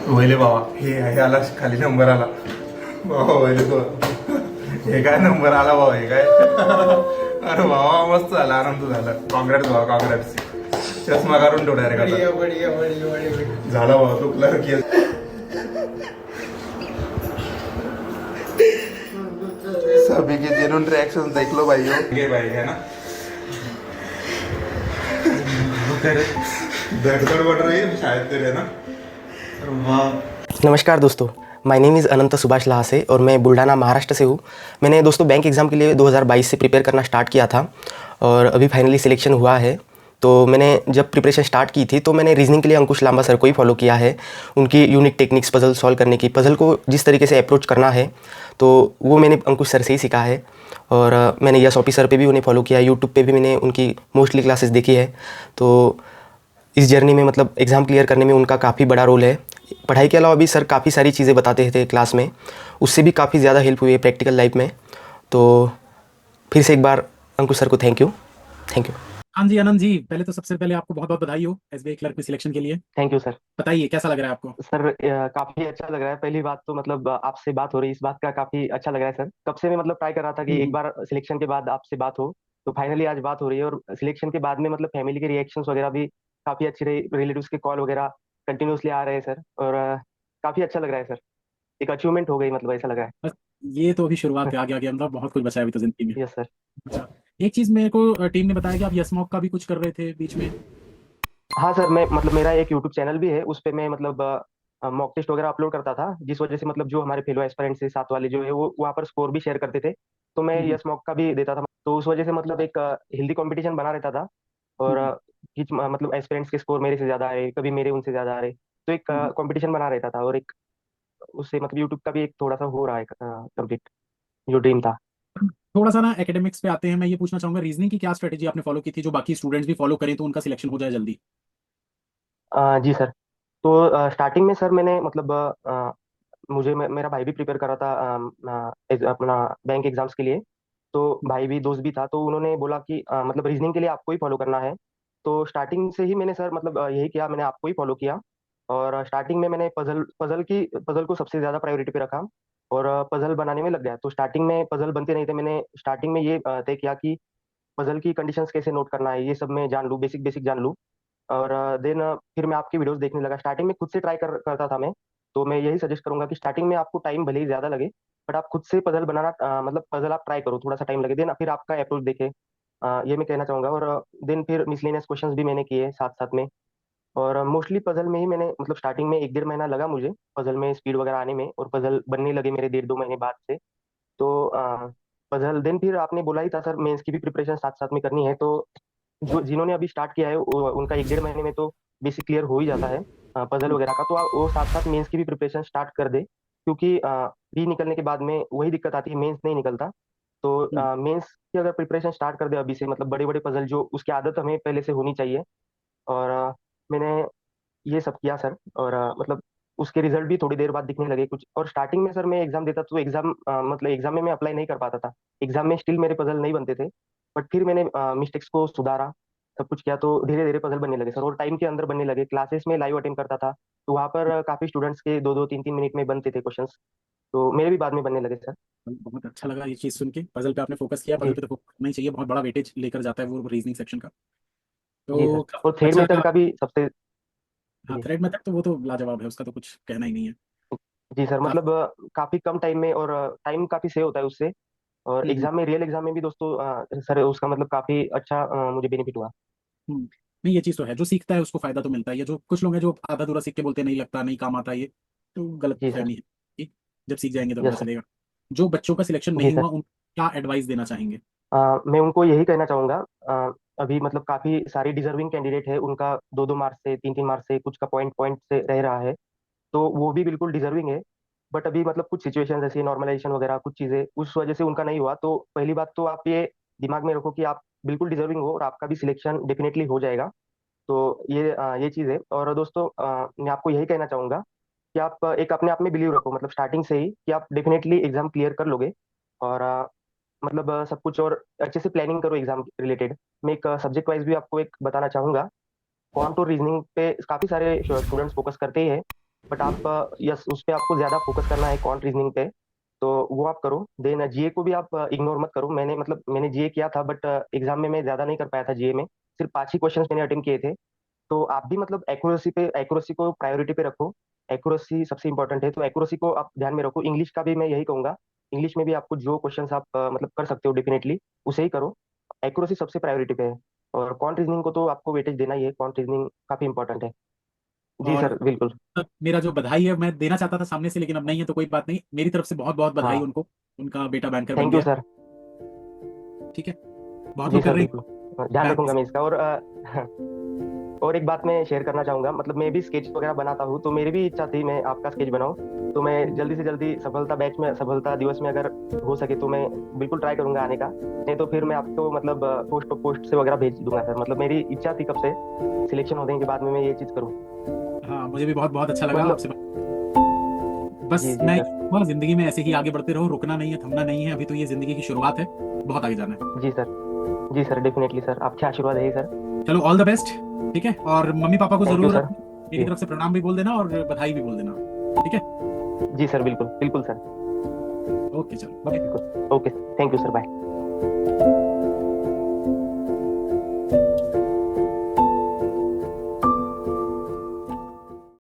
वहिले बाबा हे आला खाली नंबर आला बाबा वहिले तो हे काय नंबर आला बाबा हे काय अरे बाबा मस्त झाला आनंद झाला कॉंग्रॅट्स बाबा कॉंग्रॅट्स चष्मा काढून ठेव डायरेक्ट बढ़िया आता बढ़िया बढ़िया बढ़िया। झाला बाबा तू क्लर्क सभी के जेन्युइन रिएक्शन देख लो भाई ये भाई है ना धड़धड़ बढ़ रही है शायद तेरे है ना नमस्कार दोस्तों, माय नेम इज़ अनंत सुभाष लहासे और मैं बुल्ढाना महाराष्ट्र से हूँ। मैंने दोस्तों बैंक एग्ज़ाम के लिए 2022 से प्रिपेयर करना स्टार्ट किया था और अभी फाइनली सिलेक्शन हुआ है। तो मैंने जब प्रिपरेशन स्टार्ट की थी तो मैंने रीजनिंग के लिए अंकुश लांबा सर को ही फॉलो किया है। उनकी यूनिक टेक्निक्स पज़ल सॉल्व करने की, पज़ल को जिस तरीके से अप्रोच करना है तो वो मैंने अंकुश सर से ही सीखा है। और मैंने यस ऑफिसर पे भी उन्हें फॉलो किया है, यूट्यूब पे भी मैंने उनकी मोस्टली क्लासेस देखी है। तो इस जर्नी में मतलब एग्ज़ाम क्लियर करने में उनका काफ़ी बड़ा रोल है। पढ़ाई के अलावा भी सर काफ़ी सारी चीज़ें बताते थे क्लास में, उससे भी काफ़ी ज़्यादा हेल्प हुई है प्रैक्टिकल लाइफ में। तो फिर से एक बार अंकुश सर को थैंक यू। हाँ जी आनंद जी, पहले तो सबसे पहले आपको बहुत बहुत बधाई हो एसबीआई क्लर्क में सिलेक्शन के लिए। Thank you sir. बताइए कैसा लग रहा है आपको? सर काफ़ी अच्छा लग रहा है। पहली बात तो मतलब आपसे बात हो रही है, इस बात का काफ़ी अच्छा लग रहा है सर। कब से मैं मतलब ट्राई कर रहा था कि एक बार सिलेक्शन के बाद आपसे बात हो, तो फाइनली आज बात हो रही है। और सिलेक्शन के बाद में मतलब फैमिली के रिएक्शंस वगैरह भी काफ़ी अच्छे रहे, रिलेटिव्स के कॉल वगैरह कंटिन्यूसली आ रहे हैं सर। और काफ़ी अच्छा लग रहा है सर। एक अचीवमेंट हो गई, मतलब ऐसा लग रहा बस ये तो अभी शुरुआत है, आगे आगे मतलब बहुत कुछ बचा है अभी तो जिंदगी में। है। Yes sir. अच्छा, एक चीज मेरे को टीम ने बताया कि आप यस मॉक का भी कुछ कर रहे थे बीच में। हाँ सर, मैं मतलब मेरा एक यूट्यूब चैनल भी है, उस पे मैं मतलब मॉक टेस्ट वगैरह अपलोड करता था, जिस वजह से मतलब जो हमारे फेलो एस्पिरेंट्स से साथ वाले जो है वो वहाँ पर स्कोर भी शेयर करते थे। तो मैं हम्म, यस मॉक का भी देता था, तो उस वजह से मतलब एक हेल्दी कंपटीशन बना रहता था। और हम्म, मतलब एस्पिरेंट्स के स्कोर मेरे से ज़्यादा आ रहे, कभी मेरे उनसे ज़्यादा आ रहे। तो एक हम्म। कंपटीशन बना रहता था, और एक उससे मतलब यूट्यूब का भी एक थोड़ा सा हो रहा है कंप्लीट, जो ड्रीम था। थोड़ा सा ना एकेडमिक्स पे आते हैं। मैं ये पूछना चाहूंगा, रीजनिंग की क्या स्ट्रेटेजी आपने फॉलो की थी जो बाकी स्टूडेंट्स भी फॉलो करें तो उनका सिलेक्शन हो जाए जल्दी? जी सर। तो स्टार्टिंग में सर मैंने मतलब मेरा भाई भी प्रिपेयर कर रहा था अपना बैंक एग्जाम्स के लिए। तो भाई भी दोस्त भी था, तो उन्होंने बोला कि मतलब रीजनिंग के लिए आपको ही फॉलो करना है। तो स्टार्टिंग से ही मैंने सर मतलब यही किया, मैंने आपको ही फॉलो किया। और स्टार्टिंग में मैंने पजल को सबसे ज़्यादा प्रायोरिटी पे रखा, और पजल बनाने में लग गया। तो स्टार्टिंग में पजल बनते नहीं थे, मैंने स्टार्टिंग में ये तय किया कि पजल की कंडीशंस कैसे नोट करना है, ये सब मैं जान लूँ, बेसिक बेसिक जान लूँ। और देन फिर मैं आपकी वीडियोस देखने लगा। स्टार्टिंग में खुद से करता था मैं। तो मैं यही सजेस्ट करूंगा कि स्टार्टिंग में आपको टाइम भले ही ज्यादा लगे, बट आप खुद से पजल बनाना मतलब पजल आप ट्राई करो, थोड़ा सा टाइम लगे, देन फिर आपका अप्रोच देखे। ये मैं कहना चाहूंगा। और देन फिर मिसलेनियस क्वेश्चंस भी मैंने किए साथ साथ में। और मोस्टली पजल में ही मैंने मतलब स्टार्टिंग में 1 डेढ़ महीना लगा मुझे पजल में स्पीड वगैरह आने में, और पजल बनने लगे मेरे 1 2 महीने बाद से। तो पजल देन फिर आपने बोला ही था सर, मेंस की भी प्रिपरेशन साथ साथ में करनी है। तो जो जिन्होंने अभी स्टार्ट किया है उनका 1 डेढ़ महीने में तो बेसिक क्लियर हो ही जाता है पजल वगैरह का। तो आप वो साथ साथ मेंस की भी प्रिपरेशन स्टार्ट कर दे, क्योंकि प्री निकलने के बाद में वही दिक्कत आती है, मेंस नहीं निकलता। तो मेंस की अगर प्रिपरेशन स्टार्ट कर दे अभी से, मतलब बड़े बड़े पजल जो उसकी आदत हमें पहले से होनी चाहिए। और मैंने ये सब किया सर। और मतलब उसके रिजल्ट भी थोड़ी देर बाद दिखने लगे कुछ। और स्टार्टिंग में सर मैं एग्जाम देता तो एग्जाम मतलब एग्जाम में मैं अप्लाई नहीं कर पाता था, एग्जाम में स्टिल मेरे पजल नहीं बनते थे। बट फिर मैंने मिस्टेक्स को सुधारा, सब कुछ किया, तो धीरे धीरे पजल बनने लगे सर, और टाइम के अंदर बनने लगे। क्लासेस में लाइव अटेंड करता था, तो वहाँ पर काफी स्टूडेंट्स के 2 2 3 3 मिनट में बनते थे क्वेश्चंस। तो मेरे भी बाद में बनने लगे सर। बहुत अच्छा लगा ये चीज सुन के। पजल पे आपने फोकस किया, पजल जी। पे तो फोकस करना ही चाहिए, बहुत बड़ा वेटेज लेकर जाता है वो रीजनिंग सेक्शन का। जी तो सर। और थ्रेड अच्छा मेथड लगा। का भी सबसे। हाँ, जी। थ्रेड मेथड तो वो तो लाजवाब है, उसका तो कुछ कहना ही नहीं है। जी सर, काफी। मतलब काफी कम टाइम में, और टाइम काफी सेव होता है उससे। और हम्म, एग्जाम में, रियल एग्जाम में भी दोस्तों सर उसका मतलब काफी अच्छा मुझे बेनिफिट हुआ। हम्म। नहीं, ये चीज तो है, जो सीखता है उसको फायदा तो मिलता है। ये जो कुछ लोग हैं जो आधा अधूरा सीख के बोलते हैं नहीं लगता, नहीं काम आता, ये तो गलत जी सर। फहमी है। ठीक, जब सीख जाएंगे तो पता यस सर। चलेगा। जो बच्चों का सिलेक्शन जी नहीं सर। हुआ उन क्या एडवाइस देना चाहेंगे? मैं उनको यही कहना चाहूंगा। अभी मतलब काफी सारी डिजर्विंग कैंडिडेट है, उनका 2 2 मार्क्स से, 3 3 मार्क्स से, कुछ का पॉइंट पॉइंट से रह रहा है। तो वो भी बिल्कुल डिजर्विंग है। बट अभी मतलब कुछ सिचुएशन ऐसी, नॉर्मलाइजेशन वगैरह कुछ चीजें उस वजह से उनका नहीं हुआ। तो पहली बात तो आप ये दिमाग में रखो कि आप बिल्कुल डिजर्विंग हो, और आपका भी सिलेक्शन डेफिनेटली हो जाएगा। तो ये चीज़ है। और दोस्तों मैं आपको यही कहना चाहूंगा कि आप एक अपने आप में बिलीव रखो, मतलब स्टार्टिंग से ही, कि आप डेफिनेटली एग्जाम क्लियर कर लोगे। और मतलब सब कुछ और अच्छे से प्लानिंग करो एग्जाम रिलेटेड। मैं एक सब्जेक्ट वाइज भी आपको एक बताना चाहूंगा। कॉन्टूर रीजनिंग पे काफी सारे स्टूडेंट्स फोकस करते ही हैं। बट आप यस उस पे आपको ज्यादा फोकस करना है क्वांट रीजनिंग पे, तो वो आप करो। देन जीए को भी आप इग्नोर मत करो। मैंने जीए किया था, बट एग्जाम में मैं ज्यादा नहीं कर पाया था जीए में। सिर्फ 5 ही क्वेश्चंस मैंने अटेम्प्ट किए थे। तो आप भी मतलब एक्यूरेसी को प्रायोरिटी पे रखो। एक्यूरेसी सबसे इंपॉर्टेंट है, तो एक्यूरेसी को आप ध्यान में रखो। इंग्लिश का भी मैं यही कहूंगा, इंग्लिश में भी आपको जो क्वेश्चंस आप मतलब कर सकते हो डेफिनेटली उसे ही करो। एक्यूरेसी सबसे प्रायोरिटी पे है। और क्वांट रीजनिंग को तो आपको वेटेज देना ही है, क्वांट रीजनिंग काफी इंपॉर्टेंट है। जी और सर बिल्कुल। मेरा जो बधाई है मैं देना चाहता था सामने से, लेकिन अब नहीं है तो कोई बात नहीं, मेरी तरफ से बहुत बहुत बधाई हाँ, उनको, उनका बेटा बैंकर बन थैंक यू गया। सर। ठीक है, बहुत जी लोग कर सर रहे बिल्कुल, ध्यान हैं। रखूंगा मैं इसका। और एक बात मैं शेयर करना चाहूंगा, मतलब मैं भी स्केच वगैरह बनाता हूँ, तो मेरी भी इच्छा थी मैं आपका स्केच बनाऊं। तो मैं जल्दी से जल्दी सफलता दिवस में अगर हो सके तो मैं बिल्कुल ट्राई करूंगा आने का। नहीं तो फिर मैं आपको मतलब पोस्ट से वगैरह भेज दूंगा सर। मतलब मेरी इच्छा थी कब से, सिलेक्शन होने के बाद में मैं ये चीज करूँ। हाँ, मुझे भी बहुत बहुत अच्छा लगा मतलब आपसे बस जी मैं सर। जिंदगी में ऐसे ही आगे बढ़ते रहो, रुकना नहीं है, थमना नहीं है, अभी तो ये जिंदगी की शुरुआत है, बहुत आगे जाना है। जी सर। जी सर डेफिनेटली सर, आपके आशीर्वाद है सर। चलो, ऑल द बेस्ट। ठीक है, और मम्मी पापा को थैंक यू जरूर सर। मेरी जी तरफ से प्रणाम भी बोल देना और बधाई भी बोल देना। ठीक है, जी सर बिल्कुल बिल्कुल सर। ओके, चलो बाय। बिल्कुल okay. Thank you sir, bye.